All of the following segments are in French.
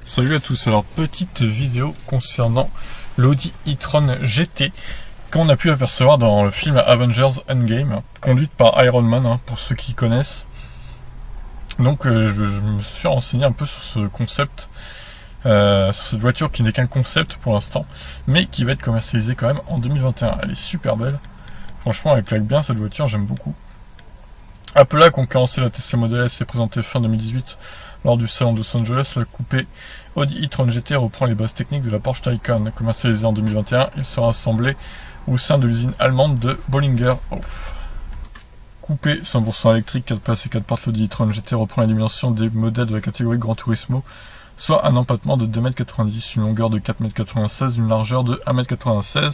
Salut à tous, alors petite vidéo concernant l'Audi e-tron GT qu'on a pu apercevoir dans le film Avengers Endgame, conduite par Iron Man, pour ceux qui connaissent. Donc je me suis renseigné un peu sur ce concept, sur cette voiture qui n'est qu'un concept pour l'instant, mais qui va être commercialisée quand même en 2021. Elle est super belle, franchement elle claque bien cette voiture, j'aime beaucoup. Apple a concurrencé la Tesla Model S et présenté fin 2018 lors du salon de Los Angeles. La coupé Audi e-tron GT reprend les bases techniques de la Porsche Taycan. Commercialisé en 2021, il sera assemblé au sein de l'usine allemande de Bolingerhof. Coupé 100% électrique, 4 places et 4 portes, l'Audi e-tron GT reprend la dimension des modèles de la catégorie Gran Turismo, soit un empattement de 2,90 m, une longueur de 4,96 m, une largeur de 1,96 m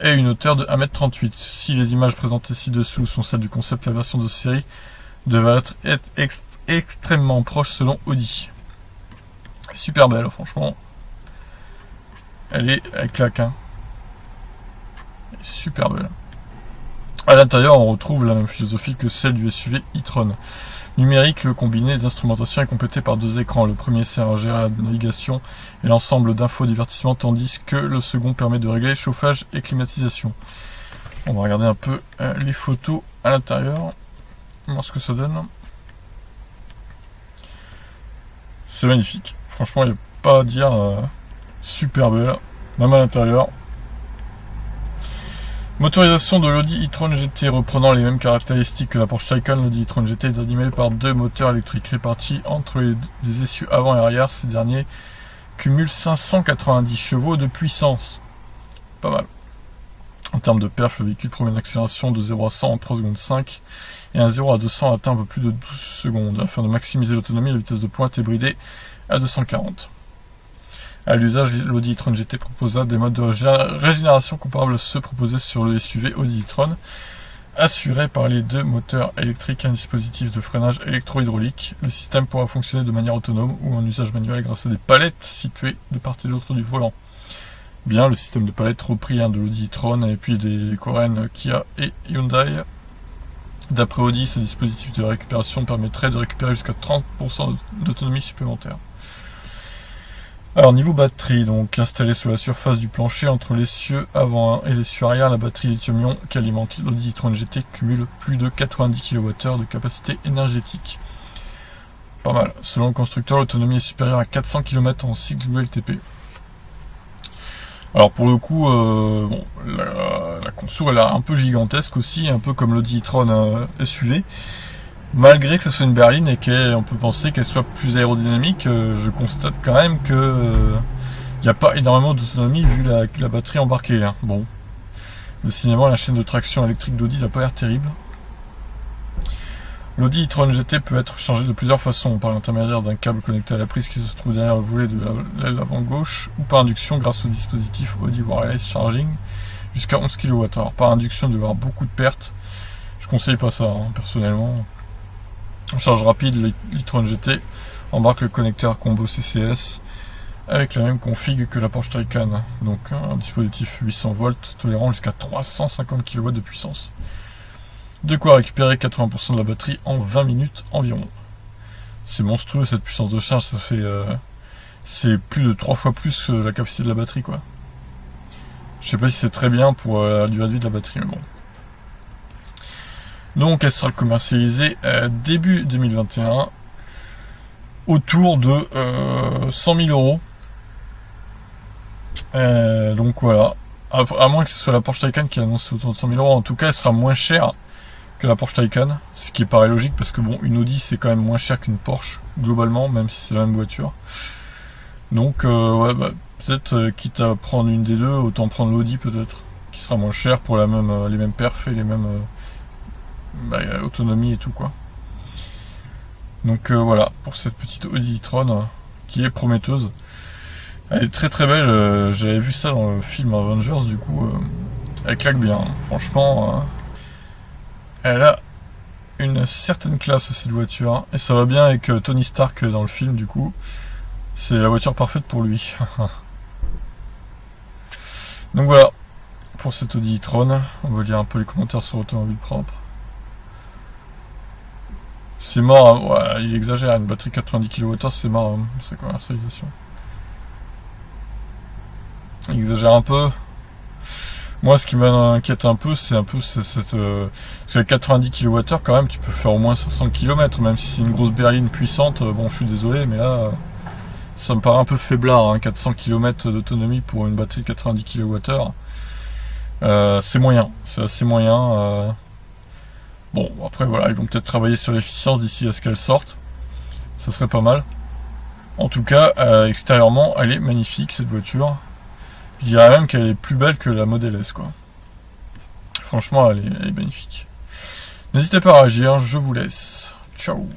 et une hauteur de 1,38 m. Si les images présentées ci-dessous sont celles du concept, la version de série devrait être extrêmement proche selon Audi. Super belle, franchement. Elle claque, Elle est super belle. À l'intérieur, on retrouve la même philosophie que celle du SUV e-tron. Numérique, le combiné d'instrumentation est complété par 2 écrans. Le premier sert à gérer la navigation et l'ensemble d'infodivertissement, tandis que le second permet de régler chauffage et climatisation. On va regarder un peu les photos à l'intérieur, voir ce que ça donne. C'est magnifique. Franchement, il n'y a pas à dire. Super belle, même à l'intérieur. Motorisation de l'Audi e-tron GT reprenant les mêmes caractéristiques que la Porsche Taycan. L'Audi e-tron GT est animé par 2 moteurs électriques répartis entre les essieux avant et arrière. Ces derniers cumulent 590 chevaux de puissance. Pas mal. En termes de perf, le véhicule promet une accélération de 0 à 100 en 3 secondes 5 et un 0 à 200 atteint un peu plus de 12 secondes. Afin de maximiser l'autonomie, la vitesse de pointe est bridée à 240. À l'usage, l'Audi e-tron GT proposa des modes de régénération comparables à ceux proposés sur le SUV Audi e-tron, assurés par les 2 moteurs électriques et un dispositif de freinage électro-hydraulique. Le système pourra fonctionner de manière autonome ou en usage manuel grâce à des palettes situées de part et d'autre du volant. Bien, le système de palettes repris de l'Audi e-tron et puis des Koren, Kia et Hyundai. D'après Audi, ce dispositif de récupération permettrait de récupérer jusqu'à 30% d'autonomie supplémentaire. Alors niveau batterie, donc installée sur la surface du plancher entre l'essieu avant et l'essieu arrière, la batterie lithium-ion qui alimente l'Audi e-tron GT cumule plus de 90 kWh de capacité énergétique. Pas mal. Selon le constructeur, l'autonomie est supérieure à 400 km en cycle WLTP. Alors pour le coup, la conso elle est un peu gigantesque aussi, un peu comme l'Audi e-tron SUV. Malgré que ce soit une berline et qu'on peut penser qu'elle soit plus aérodynamique, je constate quand même que il n'y a pas énormément d'autonomie vu la batterie embarquée. Bon, décidément la chaîne de traction électrique d'Audi n'a pas l'air terrible. L'Audi e-tron GT peut être chargé de plusieurs façons, par l'intermédiaire d'un câble connecté à la prise qui se trouve derrière le volet de l'aile avant gauche, ou par induction grâce au dispositif Audi Wireless Charging jusqu'à 11 kW. Alors par induction, il doit y avoir beaucoup de pertes. Je conseille pas ça, personnellement. En charge rapide, l'e-tron GT embarque le connecteur combo CCS avec la même config que la Porsche Taycan. Donc un dispositif 800 volts tolérant jusqu'à 350 kW de puissance. De quoi récupérer 80% de la batterie en 20 minutes environ. C'est monstrueux cette puissance de charge, ça fait c'est plus de 3 fois plus que la capacité de la batterie, quoi. Je sais pas si c'est très bien pour la durée de vie de la batterie, mais bon. Donc elle sera commercialisée début 2021 autour de 100 000 euros. Donc voilà, à moins que ce soit la Porsche Taycan qui annonce autour de 100 000 euros, en tout cas elle sera moins chère que la Porsche Taycan, ce qui paraît logique parce que bon, une Audi c'est quand même moins cher qu'une Porsche globalement, même si c'est la même voiture. Donc peut-être quitte à prendre une des deux, autant prendre l'Audi peut-être, qui sera moins cher pour les mêmes perfs et les mêmes autonomie et tout, quoi. Donc voilà pour cette petite Audi e-tron qui est prometteuse. Elle est très très belle, j'avais vu ça dans le film Avengers, du coup elle claque bien, franchement. Elle a une certaine classe cette voiture, et ça va bien avec Tony Stark dans le film, du coup c'est la voiture parfaite pour lui. Donc voilà pour cette Audi e-tron. On va lire un peu les commentaires sur Automobile Propre. C'est mort, hein. Ouais, il exagère, une batterie 90 kWh c'est mort, hein, sa commercialisation. Il exagère un peu. Moi, ce qui m'inquiète un peu, c'est cette... parce qu'à 90 kWh, quand même, tu peux faire au moins 500 km, même si c'est une grosse berline puissante. Bon, je suis désolé, mais là, ça me paraît un peu faiblard, hein, 400 km d'autonomie pour une batterie 90 kWh. C'est moyen, c'est assez moyen. Bon, après, voilà, ils vont peut-être travailler sur l'efficience d'ici à ce qu'elle sorte. Ça serait pas mal. En tout cas, extérieurement, elle est magnifique, cette voiture. Je dirais même qu'elle est plus belle que la Model S, quoi. Franchement, elle est magnifique. N'hésitez pas à réagir, je vous laisse. Ciao.